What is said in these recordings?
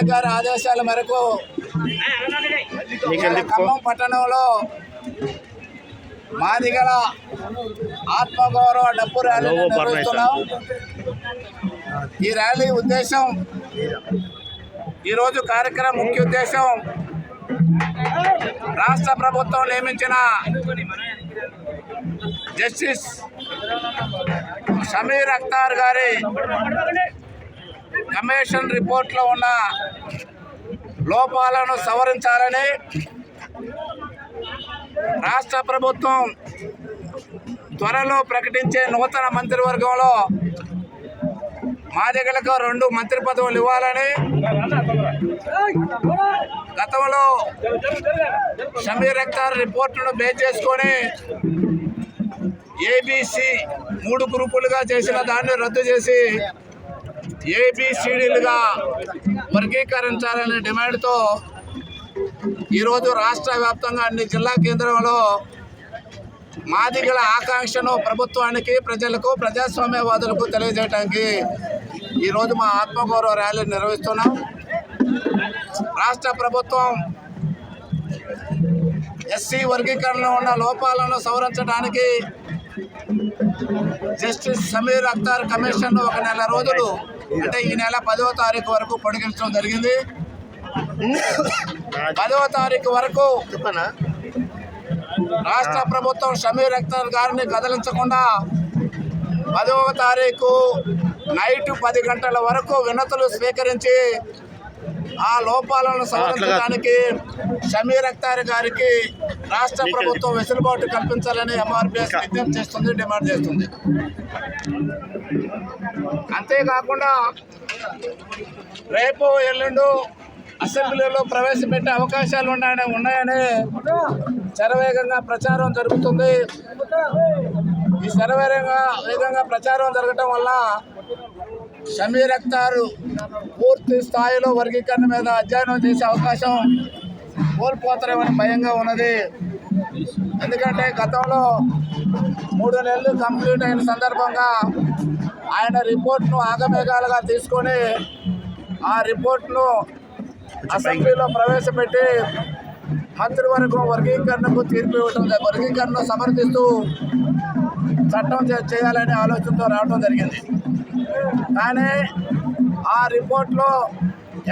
గారి ఆదేశాల మేరకు ఖమ్మం పట్టణంలో మాదిగల ఆత్మగౌరవ డప్పు ర్యాలీ నిర్వహిస్తున్నాం. ఈ ర్యాలీ ఉద్దేశం, ఈరోజు కార్యక్రమం ముఖ్య ఉద్దేశం రాష్ట్ర ప్రభుత్వం నియమించిన జస్టిస్ షమీర్ అఖ్తార్ గారి కమిషన్ రిపోర్ట్లో ఉన్న లోపాలను సవరించాలని రాష్ట్ర ప్రభుత్వం త్వరలో ప్రకటించే నూతన మంత్రివర్గంలో మాదిగలకు 2 మంత్రి పదవులు ఇవ్వాలని, గతంలో షమీర్ అఖ్తార్ రిపోర్టును బేస్ చేసుకొని ఏబీసీ 3 గ్రూపులుగా చేసిన దాన్ని రద్దు చేసి ఏబిసిడీలుగా వర్గీకరించాలనే డిమాండ్తో ఈరోజు రాష్ట్ర వ్యాప్తంగా అన్ని జిల్లా కేంద్రంలో మాదిగల ఆకాంక్షను ప్రభుత్వానికి, ప్రజలకు, ప్రజాస్వామ్యవాదులకు తెలియజేయడానికి ఈరోజు మా ఆత్మగౌరవ ర్యాలీ నిర్వహిస్తున్నాం. రాష్ట్ర ప్రభుత్వం ఎస్సీ వర్గీకరణలో ఉన్న లోపాలను సవరించడానికి జస్టిస్ షమీర్ అఖ్తార్ కమిషన్ 1 నెల రోజులు, అంటే ఈ నెల 10వ తారీఖు వరకు పొడిగించడం జరిగింది. 10వ తారీఖు వరకు రాష్ట్ర ప్రభుత్వం షమీర్ అఖ్తార్ గారిని కదిలించకుండా 10వ తారీఖు నైట్ 10 గంటల వరకు వినతులు స్వీకరించి ఆ లోపాలను సవరించడానికి షమీర్ అఖ్తార్ గారికి రాష్ట్ర ప్రభుత్వం వెసులుబాటు కల్పించాలని ఎంఆర్పిఎస్ విజ్ఞప్తి చేస్తుంది, డిమాండ్ చేస్తుంది. అంతేకాకుండా రేపు ఎల్లుండు అసెంబ్లీలో ప్రవేశపెట్టే అవకాశాలు ఉన్నాయని శరవేగంగా ప్రచారం జరుగుతుంది. ఈ శరవేగంగా ప్రచారం జరగటం వల్ల షమీర్ అఖ్తార్ పూర్తి స్థాయిలో వర్గీకరణ మీద అధ్యయనం చేసే అవకాశం కోల్పోతారేమని భయంగా ఉన్నది. ఎందుకంటే గతంలో 3 నెలలు కంప్లీట్ అయిన సందర్భంగా ఆయన రిపోర్ట్ను ఆగమేఘాలుగా తీసుకొని ఆ రిపోర్ట్ను అసెంబ్లీలో ప్రవేశపెట్టి మంత్రివర్గం వర్గీకరణకు తీర్పు ఇవ్వడం, వర్గీకరణను సమర్థిస్తూ చట్టం చేయాలనే ఆలోచనతో రావడం జరిగింది. కానీ ఆ రిపోర్ట్లో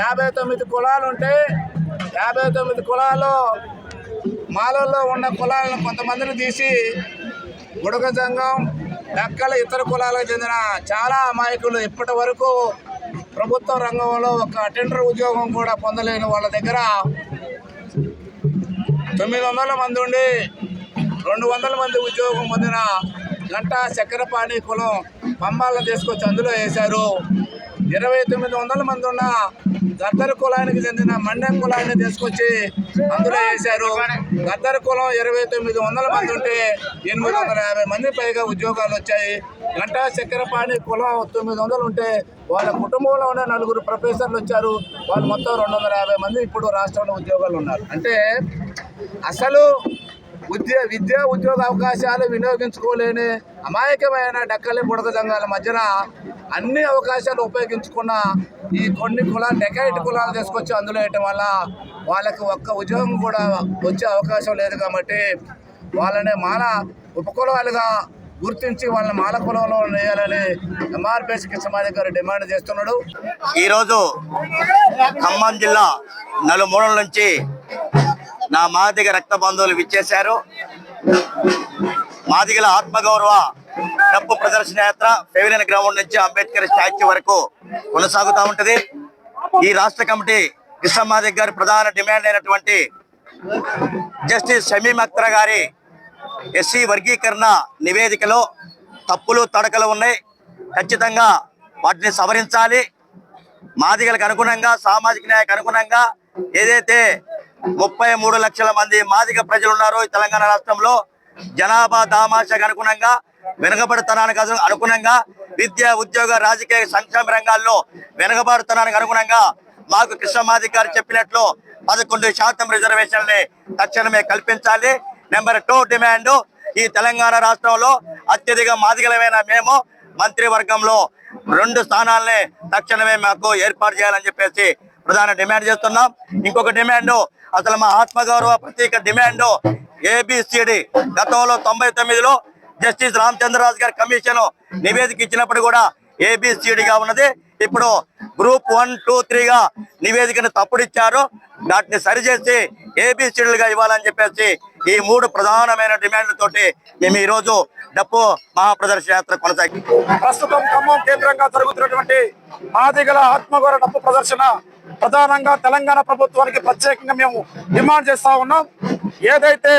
59 కులాలు ఉంటే 59 కులాలు మాలల్లో ఉన్న కులాలను కొంతమందిని తీసి బుడగ సంఘం, లెక్కల ఇతర కులాలకు చెందిన చాలా అమాయకులు ఇప్పటి వరకు ప్రభుత్వ రంగంలో ఒక అటెండర్ ఉద్యోగం కూడా పొందలేని వాళ్ళ దగ్గర 900 మంది ఉండి 200 మంది ఉద్యోగం పొందిన గంటా చక్రపాణి కులం పంబాలను తీసుకొచ్చి అందులో వేశారు. 2900 మంది ఉన్న గద్దరు కులానికి చెందిన మండెం కులాన్ని తీసుకొచ్చి అందులో వేశారు. గద్దరు కులం 2900 మంది ఉంటే 850 మంది పైగా ఉద్యోగాలు వచ్చాయి. గంటా చక్రపాణి కులం 900 ఉంటే వాళ్ళ కుటుంబంలోనే 4 ప్రొఫెసర్లు వచ్చారు. వాళ్ళు మొత్తం 250 మంది ఇప్పుడు రాష్ట్రంలో ఉద్యోగాలు ఉన్నారు. అంటే అసలు విద్యా ఉద్యోగ అవకాశాలు వినియోగించుకోలేని అమాయకమైన డక్కలి బుడగ సంఘాల మధ్యన అన్ని అవకాశాలు ఉపయోగించుకున్న ఈ కొన్ని కులాలు, డెకైట్ కులాలు తీసుకొచ్చి అందులో వేయటం వల్ల వాళ్ళకి ఒక్క ఉద్యోగం కూడా వచ్చే అవకాశం లేదు. కాబట్టి వాళ్ళని మాల ఉపకులాలుగా గుర్తించి వాళ్ళని మాల కులంలో వేయాలని ఎంఆర్పిఎస్ కృష్ణమాది గారు డిమాండ్ చేస్తున్నాడు. ఈరోజు ఖమ్మం జిల్లా నలుమూలల నుంచి నా మాదిగ రక్త బంధువులు విచ్చేశారు. మాదిగల ఆత్మగౌరవ డప్పు ప్రదర్శన యాత్ర పెవిలియన్ గ్రౌండ్ నుంచి అంబేద్కర్ స్టాచ్యూ వరకు కొనసాగుతూ ఉంటది. ఈ రాష్ట్ర కమిటీ కృష్ణమాది గారి ప్రధాన డిమాండ్ అయినటువంటి జస్టిస్ షమీమ్ అఖ్తర్ గారి ఎస్సీ వర్గీకరణ నివేదికలో తప్పులు తడకలు ఉన్నాయి. ఖచ్చితంగా వాటిని సవరించాలి. మాదిగలకు అనుగుణంగా, సామాజిక న్యాయకు అనుగుణంగా ఏదైతే 33 లక్షల మంది మాదిగ ప్రజలు ఉన్నారో ఈ తెలంగాణ రాష్ట్రంలో, జనాభా దామాషకు అనుగుణంగా, వెనుకబడితనానికి అనుగుణంగా, విద్య, ఉద్యోగ, రాజకీయ, సంక్షేమ రంగాల్లో వెనుకబడితనానికి అనుగుణంగా మాకు కృష్ణమాది గారు చెప్పినట్లు 11% రిజర్వేషన్లని తక్షణమే కల్పించాలి. నెంబర్ 2 డిమాండ్, ఈ తెలంగాణ రాష్ట్రంలో అత్యధిక మాదిగలమైన మేము మంత్రివర్గంలో 2 స్థానాలని తక్షణమే మాకు ఏర్పాటు చేయాలని చెప్పేసి ప్రధాన డిమాండ్ చేస్తున్నాం. ఇంకొక డిమాండ్, అసలు మా ఆత్మగౌరవ ప్రత్యేక డిమాండ్ ఏబిసిడి. గతంలో 99లో జస్టిస్ రామచంద్రరాజు గారి కమిషన్ నివేదిక ఇచ్చినప్పుడు కూడా ఏబిసిడిగా ఉన్నది. ఇప్పుడు గ్రూప్ 1, 2, 3గా నివేదికను తప్పుడిచ్చారు. వాటిని సరిచేసి ఏబిసిడీలుగా ఇవ్వాలని చెప్పేసి ఈ 3 ప్రధానమైన డిమాండ్లతోటి మేము ఈ రోజు డప్పు మహాప్రదర్శన యాత్ర కొనసాగి ప్రస్తుతం ఖమ్మం కేంద్రంగా జరుగుతున్నటువంటి మాదిగల ఆత్మగౌరవ డప్పు ప్రదర్శన ప్రధానంగా తెలంగాణ ప్రభుత్వానికి ప్రత్యేకంగా మేము డిమాండ్ చేస్తా ఉన్నాం. ఏదైతే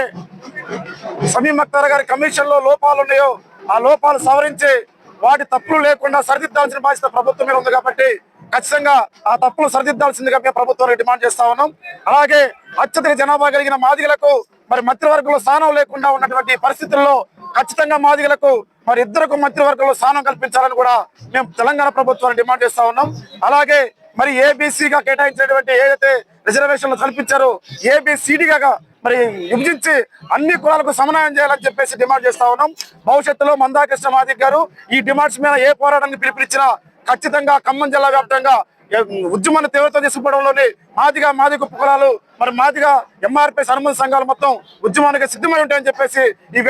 షమీమ్ అఖ్తర్ గారి కమిషన్ లో లోపాలు ఉన్నాయో ఆ లోపాలు సవరించి వాటి తప్పులు లేకుండా సరిదిద్దాల్సిన బాధ్యత ప్రభుత్వం మీద ఉంది. కాబట్టి ఖచ్చితంగా ఆ తప్పులు సరిదిద్దాల్సిందిగా మేము ప్రభుత్వానికి డిమాండ్ చేస్తా ఉన్నాం. అలాగే అత్యధిక జనాభా కలిగిన మాదిగలకు మరి మంత్రివర్గంలో స్థానం లేకుండా ఉన్నటువంటి పరిస్థితుల్లో ఖచ్చితంగా మాదిగలకు మరి 2 మంత్రివర్గంలో స్థానం కల్పించాలని కూడా మేము తెలంగాణ ప్రభుత్వాన్ని డిమాండ్ చేస్తా ఉన్నాం. అలాగే మరి ఏబిసిగా కేటాయించినటువంటి ఏదైతే రిజర్వేషన్లు కల్పించారో ఏబిసిడిగా మరి విభజించి అన్ని కులాలకు సమన్వయం చేయాలని చెప్పేసి డిమాండ్ చేస్తా ఉన్నాం. భవిష్యత్తులో మందా కృష్ణమాది గారు ఈ డిమాండ్స్ మీద ఏ పోరాటానికి పిలుపునిచ్చినా ఖచ్చితంగా ఖమ్మం జిల్లా వ్యాప్తంగా ఉద్యమాన్ని తీవ్రత తీసుకుపోవడంలోని మాదిగ కులాలు మరి మాదిగ ఎంఆర్పిఎస్ అనుబంధ సంఘాలు మొత్తం ఉద్యమానికి సిద్ధమై ఉంటాయని చెప్పేసి ఈ